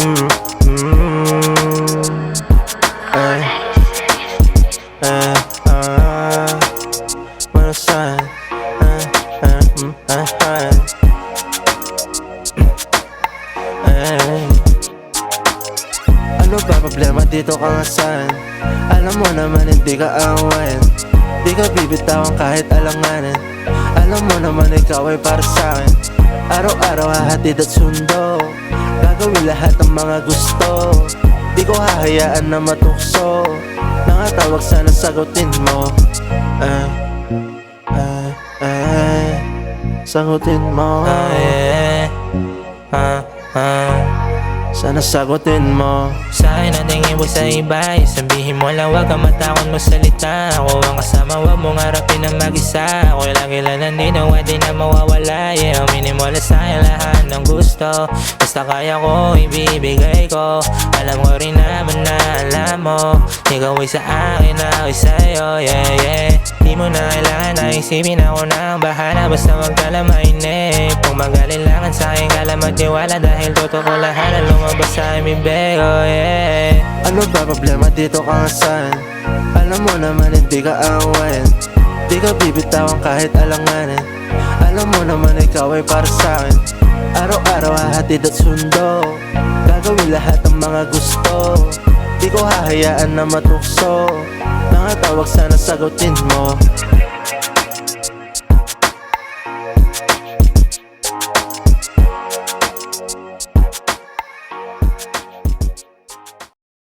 mm, mm, ay, manasan, ano ba problema dito ka nga saan? Alam mo naman hindi ka awayin, di ka bibitawan kahit alanganin. Alam mo naman ikaw ay para sa'kin, araw-araw hahatid at sundo, gagawin lahat ng mga gusto. Di ko hahayaan na matukso, nangatawag sana sagutin mo. Sagutin mo. Sana sagutin mo. Sa'kin ang tingin mo sa iba, sabihin mo lang wag kang matakot magsalita. Ako ang kasama, wag mong harapin ang mag-isa. Ako'y lagi lang nandito, di na mawawala. Yeah, aminin mo lang sa'kin lahat ng gusto. Basta kaya ko, ibibigay ko. Alam ko rin naman na alam mo, ikaw ay sa akin, ako'y sa'yo, yeah, yeah. Di mo na kailangan na isipin, ako na ang bahala. Basta wag ka lang mainip, kung mag-alilangan sa'kin ka lang magtiwala. Dahil totoo lahat na lumabas sa aming bego, yeah. Ano ba problema dito ka nga saan? Alam mo naman hindi ka awayin, di ka bibitawan kahit alanganin. Alam mo naman ikaw ay para sa'kin, araw-araw hahatid at sundo, gagawin lahat ng mga gusto. Di ko hahayaan na matukso, nangatawag sana sagutin mo.